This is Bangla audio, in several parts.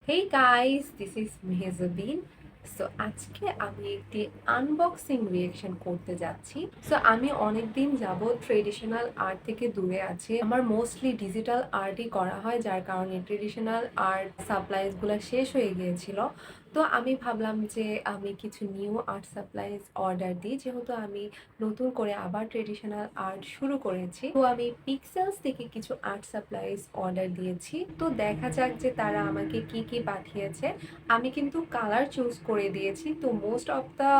Hey guys, this is Mehjabin. So আজকে আমি একটি আনবক্সিং রিয়েকশন করতে যাচ্ছি। সো আমি অনেকদিন যাবৎ ট্রেডিশনাল আর্ট থেকে দূরে আছি। আমার মোস্টলি ডিজিটাল আর্টই করা হয়, যার কারণে ট্রেডিশনাল আর্ট সাপ্লাইজগুলো শেষ হয়ে গিয়েছিল। তো আমি ভাবলাম যে আমি কিছু নিউ আর্ট সাপ্লাইজ অর্ডার দিই, যেহেতু আমি নতুন করে আবার ট্রেডিশনাল আর্ট শুরু করেছি। তো আমি পিক্সেলস থেকে কিছু আর্ট সাপ্লাইজ অর্ডার দিয়েছি। তো দেখা যাক যে তারা আমাকে কি কি পাঠিয়েছে। আমি কিন্তু কালার চুজ করে দিয়েছি। তো মোস্ট অফ দ্য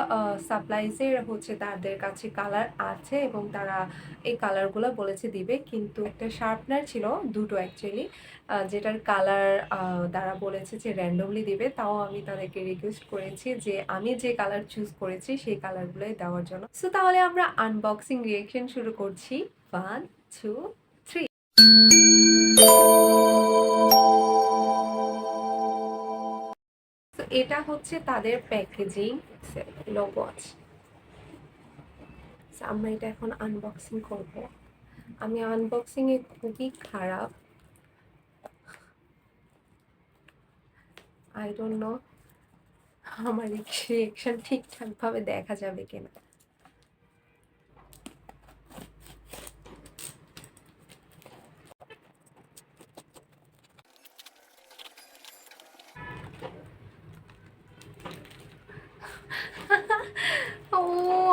সাপ্লাইজের হচ্ছে তাদের কাছে কালার আছে এবং তারা এই কালারগুলো বলেছে দিবে, কিন্তু একটা শার্পনার ছিল, দুটো অ্যাকচুয়ালি, যেটার কালার তারা বলেছে যে র্যান্ডমলি দিবে। তাও আমি তাদেরকে রিকোয়েস্ট করেছি যে আমি যে কালার চুজ করেছি সেই কালারগুলোই দেওয়ার জন্য। সো তাহলে আমরা আনবক্সিং রিয়েকশন শুরু করছি। 1 2 3। তো এটা হচ্ছে তাদের প্যাকেজিং, লোগো আছে। So, আমরা এটা এখন আনবক্সিং করব। আমি আনবক্সিং এ খুবই খারাপ। আই ডোন্ট নো আমার রিয়েকশন ঠিকঠাক ভাবে দেখা যাবে কিনা। ও,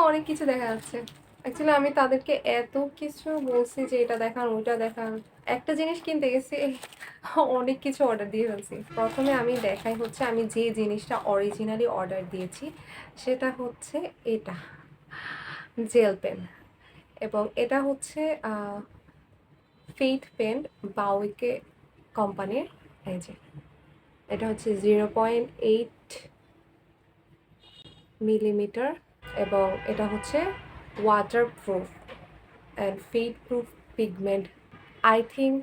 অনেক কিছু দেখা যাচ্ছে। অ্যাকচুয়ালি আমি তাদেরকে এত কিছু বলছি যে এটা দেখান ওইটা দেখান, একটা জিনিস কিনতে গেছি অনেক কিছু অর্ডার দিয়ে ফেলছি। প্রথমে আমি দেখাই হচ্ছে আমি যে জিনিসটা অরিজিনালি অর্ডার দিয়েছি, সেটা হচ্ছে এটা, জেল পেন। এবং এটা হচ্ছে ফেইথ পেন, বাউইকে কোম্পানির। এই যে এটা হচ্ছে 0.8 মিলিমিটার এবং এটা হচ্ছে waterproof and fade proof pigment. I think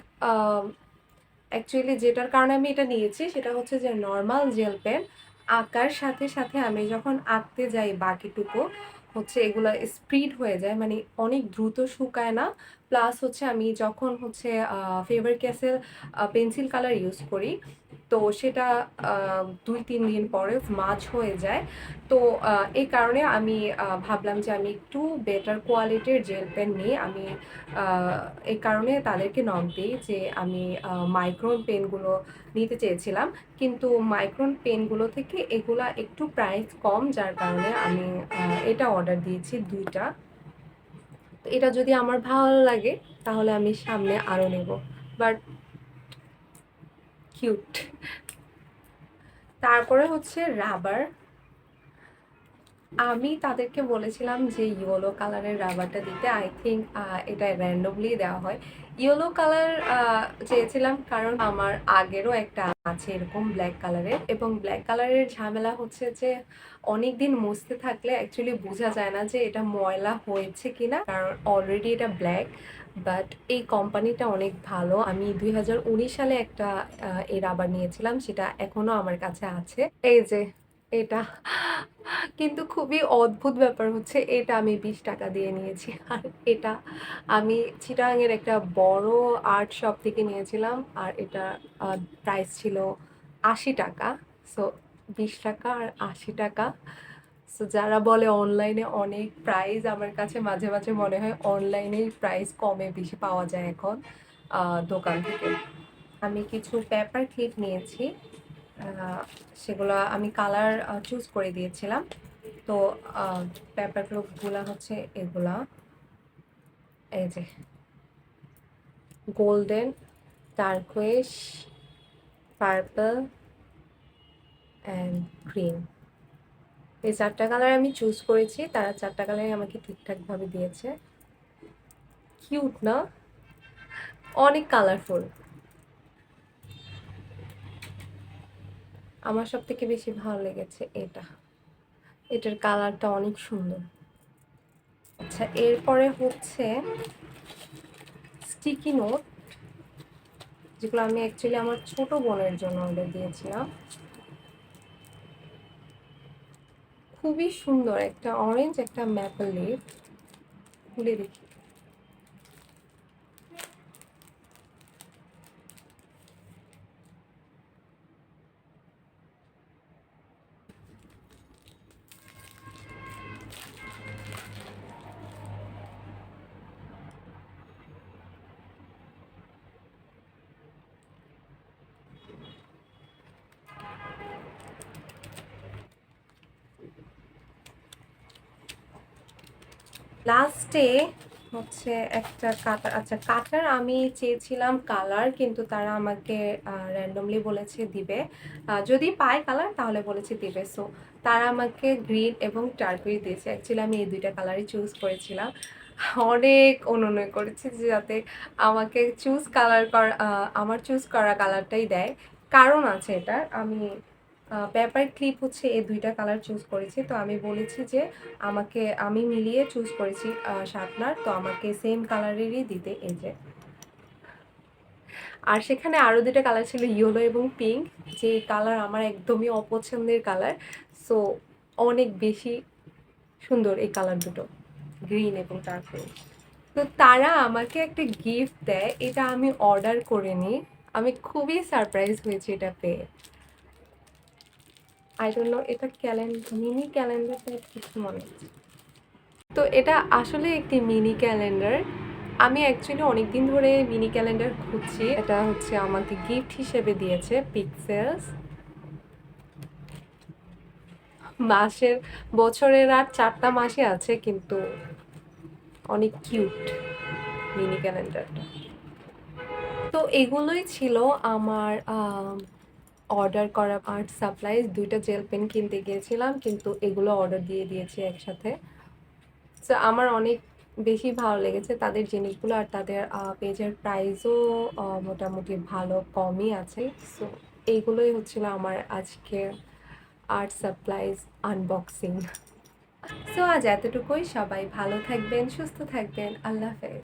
actually যেটার কারণে আমি এটা নিয়েছি সেটা হচ্ছে যে নর্মাল জেল পেন আঁকার সাথে সাথে আমি যখন আঁকতে যাই বাকিটুকু হচ্ছে এগুলো স্প্রিড হয়ে যায়, মানে অনেক দ্রুত শুকায় না। প্লাস হচ্ছে আমি যখন হচ্ছে Faber Castell pencil colour use করি, তো সেটা 2-3 দিন পরে মাঝ হয়ে যায়। তো এই কারণে আমি ভাবলাম যে আমি একটু বেটার কোয়ালিটির জেল পেন নিই। আমি এই কারণে তাদেরকে নক দিই যে আমি মাইক্রন পেনগুলো নিতে চেয়েছিলাম, কিন্তু মাইক্রন পেনগুলো থেকে এগুলা একটু প্রাইস কম, যার কারণে আমি এটা অর্ডার দিয়েছি দুইটা। তো এটা যদি আমার ভালো লাগে তাহলে আমি সামনে আরও নেব। But cute. তারপরে হচ্ছে রাবার। আমি তাদেরকে বলেছিলাম যে ইয়েলো কালারের রাবারটা দিতে। আই থিঙ্ক এটা র্যান্ডমলি দেওয়া হয়। ইয়েলো কালার চেয়েছিলাম কারণ আমার আগেরও একটা আছে এরকম ব্ল্যাক কালারের, এবং ব্ল্যাক কালারের ঝামেলা হচ্ছে যে অনেক দিন মুছতে থাকলে অ্যাকচুয়ালি বোঝা যায় না যে এটা ময়লা হয়েছে কিনা, কারণ অলরেডি এটা ব্ল্যাক। বাট এই কোম্পানিটা অনেক ভালো। আমি 2019 সালে একটা এই রাবার নিয়েছিলাম, সেটা এখনো আমার কাছে আছে। এই যে এটা, কিন্তু খুবই অদ্ভুত ব্যাপার হচ্ছে এটা আমি 20 টাকা দিয়ে নিয়েছি, আর এটা আমি চিটাগাংয়ের একটা বড় আর্ট শপ থেকে নিয়েছিলাম, আর এটা প্রাইস ছিল 80 টাকা। সো 20 টাকা আর 80 টাকা। সো যারা বলে অনলাইনে অনেক প্রাইস, আমার কাছে মাঝে মাঝে মনে হয় অনলাইনেই প্রাইস কমে বেশি পাওয়া যায় এখন দোকান থেকে। আমি কিছু পেপার ক্লিপ নিয়েছি, সেগুলো আমি কালার চুজ করে দিয়েছিলাম। তো পেপার ক্লিপগুলো হচ্ছে এগুলা, এই যে গোল্ডেন, টার্কোয়েশ, পার্পল অ্যান্ড গ্রিন। এই 4টা কালার আমি চুজ করেছি, তারা 4টা কালারই আমাকে ঠিকঠাকভাবে দিয়েছে। কিউট না? অনেক কালারফুল। আমার সব থেকে বেশি ভালো লেগেছে এটা, এটার কালারটা অনেক সুন্দর। আচ্ছা, এরপরে হচ্ছে স্টিকি নোট, যেগুলো আমি অ্যাকচুয়ালি আমার ছোট বোনের জন্য অর্ডার দিয়েছিলাম। খুবই সুন্দর, একটা অরেঞ্জ, একটা ম্যাপল লিফ। খুলে দেখি। লাস্টে হচ্ছে একটা কাটার, আচ্ছা কাটার আমি চেয়েছিলাম কালার, কিন্তু তারা আমাকে র্যান্ডমলি বলেছে দিবে, যদি পায় কালার তাহলে বলেছে দিবে। সো তারা আমাকে গ্রিন এবং টার্কুইজ দিয়েছে। অ্যাকচুয়ালি আমি এই দুইটা কালারই চুজ করেছিলাম। অনেক অনুনয় করেছি যে যাতে আমাকে চুজ কালার করা, আমার চুজ করা কালারটাই দেয়। কারণ আছে এটার, আমি পেপার ক্লিপ হচ্ছে এই দুইটা কালার চুজ করেছি। তো আমি বলেছি যে আমি মিলিয়ে চুজ করেছি শার্পনার, তো আমাকে সেম কালারেরই দিতে, এই যে। আর সেখানে আরও দুটো কালার ছিল, ইয়েলো এবং পিঙ্ক, যে কালার আমার একদমই অপছন্দের কালার। সো অনেক বেশি সুন্দর এই কালার দুটো, গ্রিন এবং টার্কোয়েজ। তো তারা আমাকে একটা গিফট দেয়, এটা আমি অর্ডার করিনি। আমি খুবই সারপ্রাইজ হয়েছি এটা পেয়ে। আই ডোন্ট নো, এটা মিনি ক্যালেন্ডার টাইপ কিছু মনে হচ্ছে। তো এটা আসলে একটি মিনি ক্যালেন্ডার। আমি অ্যাকচুয়ালি অনেকদিন ধরে মিনি ক্যালেন্ডার খুঁজছি। এটা হচ্ছে আমাকে গিফট হিসেবে দিয়েছে পিক্সেলস। বছরের আর 4টা মাসই আছে, কিন্তু অনেক কিউট মিনি ক্যালেন্ডারটা। তো এগুলোই ছিল আমার অর্ডার করা আর্ট সাপ্লাইজ। দুইটা জেল পেন কিনতে গিয়েছিলাম, কিন্তু এগুলো অর্ডার দিয়ে দিয়েছি একসাথে। সো আমার অনেক বেশি ভালো লেগেছে তাদের জিনিসগুলো, আর তাদের পেজের প্রাইসও মোটামুটি ভালো, কমই আছে। সো এইগুলোই হচ্ছিল আমার আজকে আর্ট সাপ্লাইজ আনবক্সিং। সো আজ এতটুকুই। সবাই ভালো থাকবেন, সুস্থ থাকবেন। আল্লাহ হাফেজ।